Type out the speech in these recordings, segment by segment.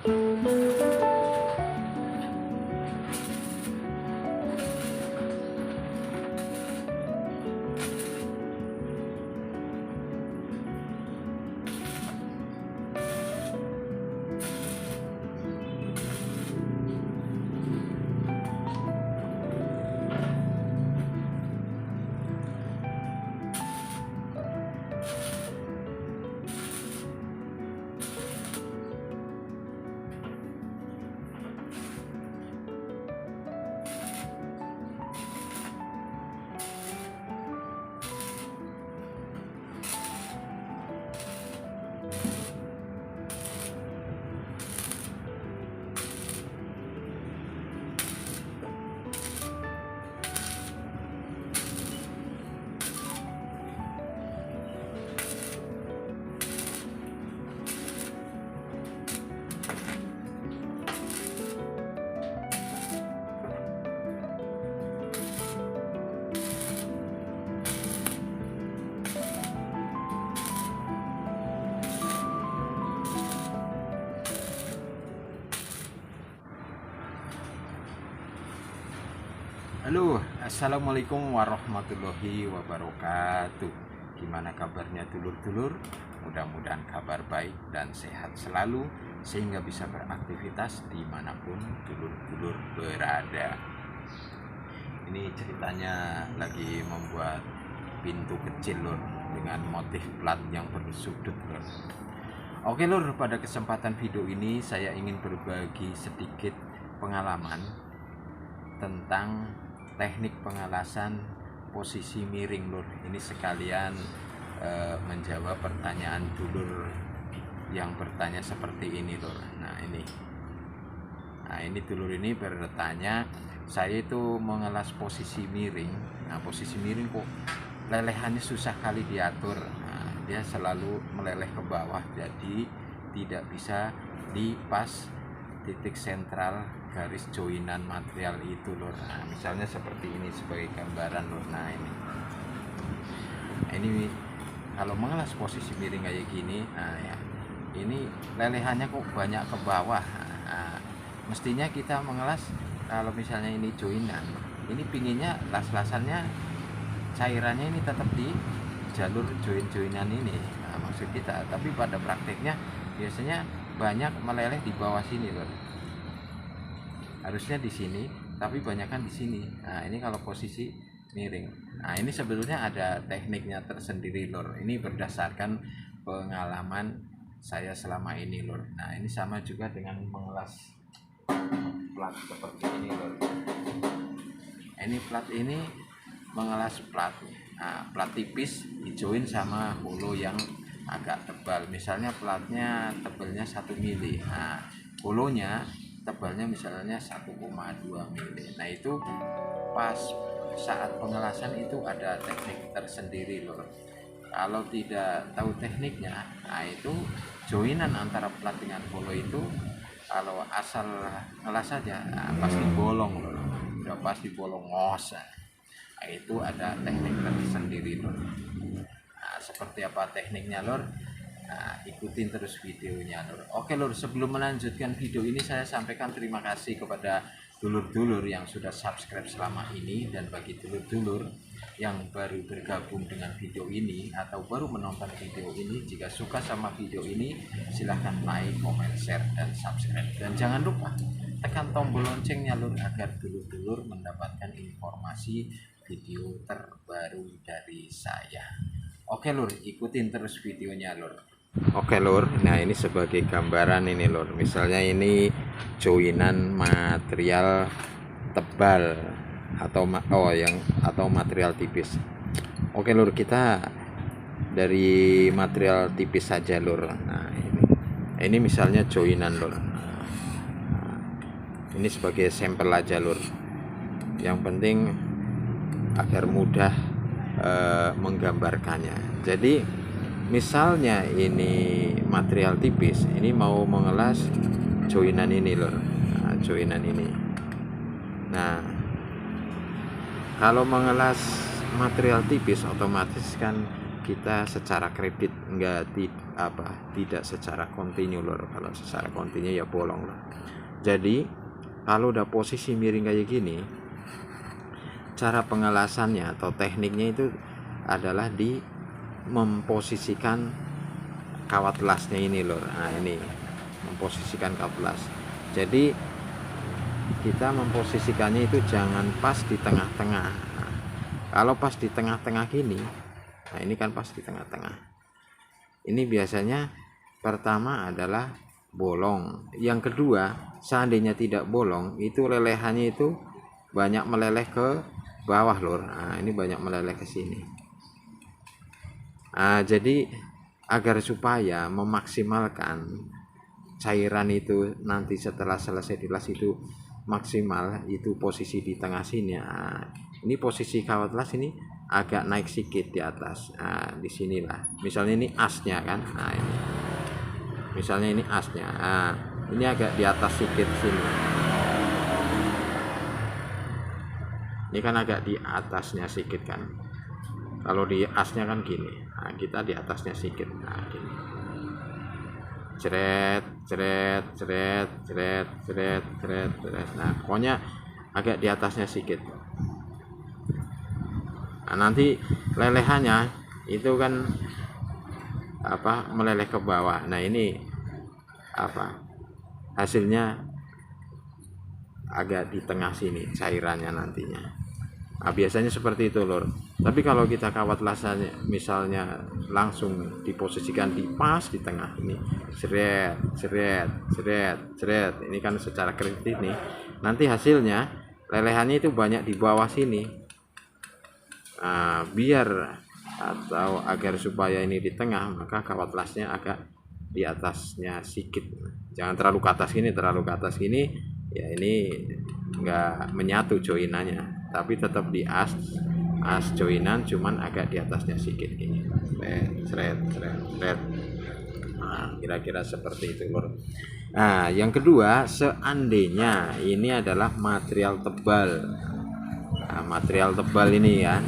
Halo, assalamualaikum warahmatullahi wabarakatuh. Gimana kabarnya dulur-dulur? Mudah-mudahan kabar baik dan sehat selalu, sehingga bisa beraktivitas dimanapun dulur-dulur berada. Ini ceritanya lagi membuat pintu kecil lur, dengan motif plat yang bersudut lur. Oke lur, pada kesempatan video ini saya ingin berbagi sedikit pengalaman tentang teknik pengelasan posisi miring lur. Ini sekalian menjawab pertanyaan dulur yang bertanya seperti ini lur. Nah ini dulur ini bertanya, saya itu mengelas posisi miring. Nah posisi miring kok lelehannya susah kali diatur. Nah, dia selalu meleleh ke bawah, jadi tidak bisa di pas titik sentral garis joinan material itu lur. Nah, misalnya seperti ini sebagai gambaran lur. Nah ini kalau mengelas posisi miring kayak gini, nah ya ini lelehannya kok banyak ke bawah. Nah, mestinya kita mengelas, kalau misalnya ini joinan, ini pinginnya las-lasannya cairannya ini tetap di jalur joinan ini. Nah, maksud kita, tapi pada prakteknya biasanya banyak meleleh di bawah sini lur. Harusnya di sini, tapi banyakkan di sini. Nah ini kalau posisi miring. Nah ini sebetulnya ada tekniknya tersendiri lur. Ini berdasarkan pengalaman saya selama ini lur. Nah ini sama juga dengan mengelas plat seperti ini lur. Ini plat ini mengelas plat. Nah plat tipis dijoin sama holo yang agak tebal. Misalnya platnya tebalnya 1 mili. Nah holonya tebalnya misalnya 1,2 mili. Nah itu pas saat pengelasan itu ada teknik tersendiri lur. Kalau tidak tahu tekniknya, nah itu joinan antara plat dengan holo itu kalau asal ngelas saja, nah pasti bolong lur. Udah pasti bolong ngos. Nah itu ada teknik tersendiri lur. Nah seperti apa tekniknya lur? Nah, ikutin terus videonya lur. Oke lur, sebelum melanjutkan video ini saya sampaikan terima kasih kepada dulur-dulur yang sudah subscribe selama ini, dan bagi dulur-dulur yang baru bergabung dengan video ini atau baru menonton video ini, jika suka sama video ini silahkan like, comment, share, dan subscribe, dan jangan lupa tekan tombol loncengnya lur, agar dulur-dulur mendapatkan informasi video terbaru dari saya. Oke lur, ikutin terus videonya lur. Oke lur, nah ini sebagai gambaran ini lur. Misalnya ini joinan material tebal atau material tipis. Oke lur, kita dari material tipis saja lur. Nah ini misalnya joinan lur. Nah, ini sebagai sampel aja lur. Yang penting agar mudah menggambarkannya. Jadi misalnya ini material tipis, ini mau mengelas joinan ini lur. Nah, joinan ini. Nah, kalau mengelas material tipis otomatis kan kita secara kredit tidak secara kontinu lor. Kalau secara kontinu ya bolong lor. Jadi kalau udah posisi miring kayak gini, cara pengelasannya atau tekniknya itu adalah di memposisikan kawat lasnya ini lor. Nah ini memposisikan kawat las. Jadi kita memposisikannya itu jangan pas di tengah-tengah. Nah, kalau pas di tengah-tengah gini, nah ini kan pas di tengah-tengah. Ini biasanya pertama adalah bolong. Yang kedua, seandainya tidak bolong, itu lelehannya itu banyak meleleh ke bawah lor. Nah ini banyak meleleh ke sini. Nah, jadi agar supaya memaksimalkan cairan itu nanti setelah selesai dilas itu maksimal, itu posisi di tengah sini. Nah, ini posisi kawat las ini agak naik sedikit di atas. Nah, di sinilah. Misalnya ini asnya kan. Nah, ini. Misalnya ini asnya. Nah, ini agak di atas sedikit sini. Ini kan agak di atasnya sedikit kan. Kalau di asnya kan gini. Nah, kita di atasnya sedikit. Nah, gini. Ceret. Nah, pokoknya agak di atasnya sedikit. Nah, nanti lelehannya itu kan meleleh ke bawah. Nah, ini hasilnya agak di tengah sini cairannya nantinya. Nah, biasanya seperti itu lor. Tapi kalau kita kawat lasanya misalnya langsung diposisikan di pas di tengah ini, seret, ini kan secara kritis nih. Nanti hasilnya lelehannya itu banyak di bawah sini. Nah, biar atau agar supaya ini di tengah, maka kawat lasnya agak di atasnya sedikit. Jangan terlalu ke atas gini, ya ini enggak menyatu joinannya. Tapi tetap di as joinan, cuman agak di atasnya sedikit gini. Seret. Nah, kira-kira seperti itu lor. Nah, yang kedua, seandainya ini adalah material tebal. Nah, material tebal ini ya.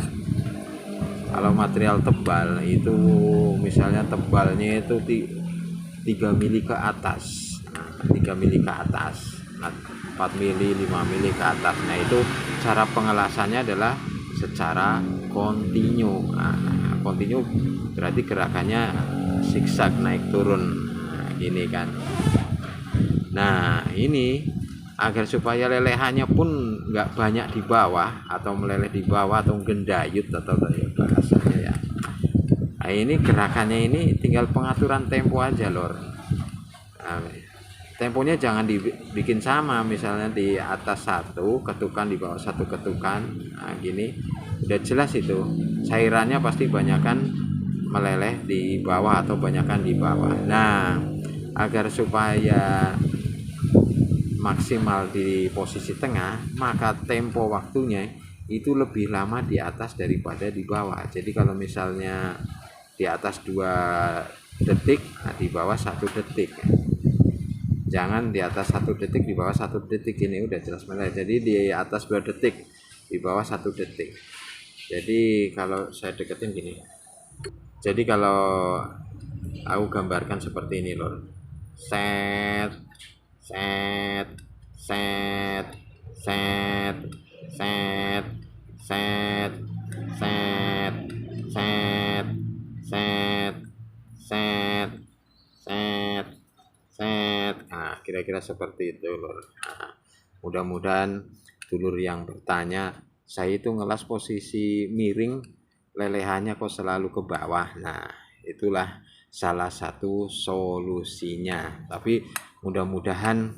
Kalau material tebal itu misalnya tebalnya itu 3 mili ke atas. Nah, 3 mili ke atas. 4 mili, 5 mili ke atas. Nah, itu cara pengelasannya adalah secara kontinu. Nah, kontinu berarti gerakannya zigzag naik turun. Nah, gini kan. Nah, ini agar supaya lelehannya pun nggak banyak di bawah atau meleleh di bawah atau gendayut atau bahasanya ya. Nah, ini gerakannya ini tinggal pengaturan tempo aja lor. Nah, temponya jangan dibikin sama, misalnya di atas 1 ketukan, di bawah 1 ketukan. Nah, gini udah jelas itu cairannya pasti banyakan meleleh di bawah atau banyakan di bawah. Nah, agar supaya maksimal di posisi tengah, maka tempo waktunya itu lebih lama di atas daripada di bawah. Jadi kalau misalnya di atas 2 detik, nah di bawah 1 detik. Jangan di atas 1 detik, di bawah 1 detik. Ini udah jelas meleleh. Jadi di atas 2 detik, di bawah 1 detik. Jadi kalau saya deketin gini. Jadi kalau aku gambarkan seperti ini lor. Set. Nah, kira-kira seperti itu lor. Nah, mudah-mudahan dulur yang bertanya, saya itu ngelas posisi miring, lelehannya kok selalu ke bawah. Nah, itulah salah satu solusinya. Tapi mudah-mudahan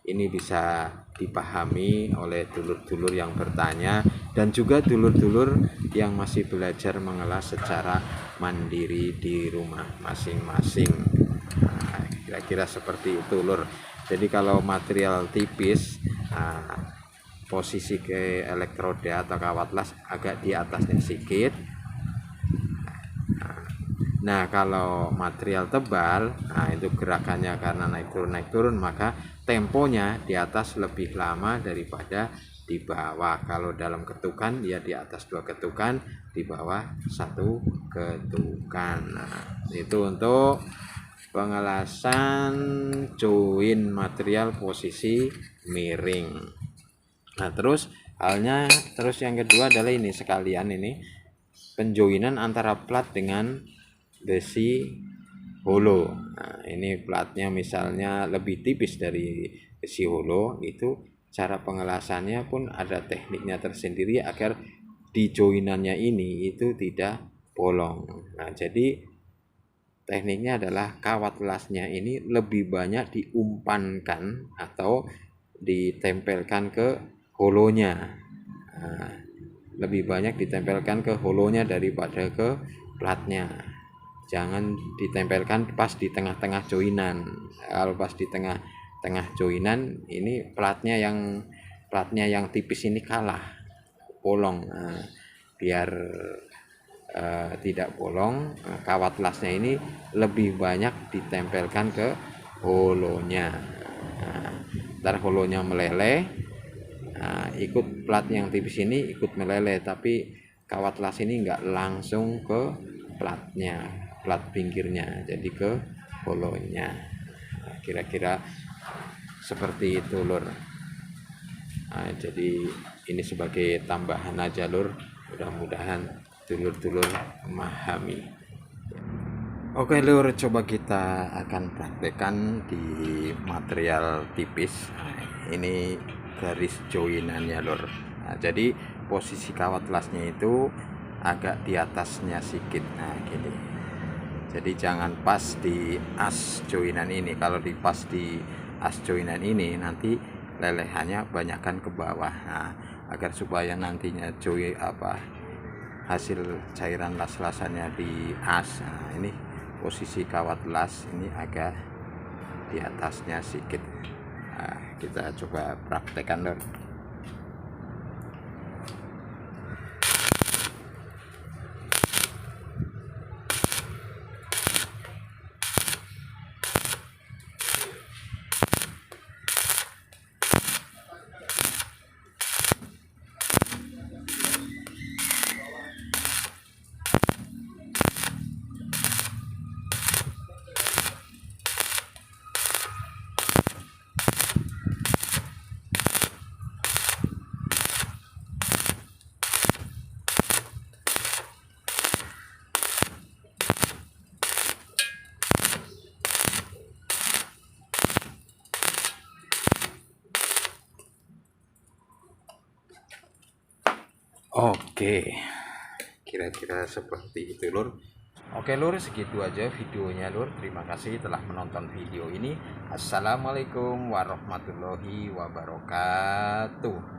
ini bisa dipahami oleh dulur-dulur yang bertanya dan juga dulur-dulur yang masih belajar mengelas secara mandiri di rumah masing-masing. Nah, kira-kira seperti itu lur. Jadi kalau material tipis, posisi ke elektroda atau kawat las agak di atasnya sedikit. Nah, kalau material tebal, nah itu gerakannya karena naik turun, maka temponya di atas lebih lama daripada di bawah. Kalau dalam ketukan ya di atas 2 ketukan, di bawah 1 ketukan. Nah, itu untuk pengelasan join material posisi miring. Nah, terus yang kedua adalah ini sekalian, ini penjoinan antara plat dengan besi holo. Nah, ini platnya misalnya lebih tipis dari besi holo, itu cara pengelasannya pun ada tekniknya tersendiri agar di joinannya ini itu tidak bolong. Nah, jadi tekniknya adalah kawat lasnya ini lebih banyak diumpankan atau ditempelkan ke holonya. Nah, lebih banyak ditempelkan ke holonya daripada ke platnya. Jangan ditempelkan pas di tengah-tengah joinan. Kalau pas di tengah joinan ini platnya yang tipis ini kalah bolong. Nah, biar tidak bolong, kawat lasnya ini lebih banyak ditempelkan ke holonya. Nah, ntar holonya meleleh, nah, ikut plat yang tipis ini ikut meleleh, tapi kawat las ini enggak langsung ke platnya, plat pinggirnya, jadi ke holonya. Nah, kira-kira seperti itu lur. Nah, jadi ini sebagai tambahan aja lur, mudah-mudahan dulur-dulur memahami. Oke lur, coba kita akan praktekkan di material tipis. Nah, ini garis joinannya lur. Nah, jadi posisi kawat lasnya itu agak di atasnya sedikit. Nah, gini. Jadi jangan pas di as joinan ini. Kalau pas di as joinan ini nanti lelehannya banyakkan ke bawah. Nah, agar supaya nantinya hasil cairan las-lasannya di as. Nah, ini posisi kawat las ini agak di atasnya sedikit. Nah, kita coba praktekkan lor. Oke, kira-kira seperti itu lur. Oke lur, segitu aja videonya lur. Terima kasih telah menonton video ini. Assalamualaikum warahmatullahi wabarakatuh.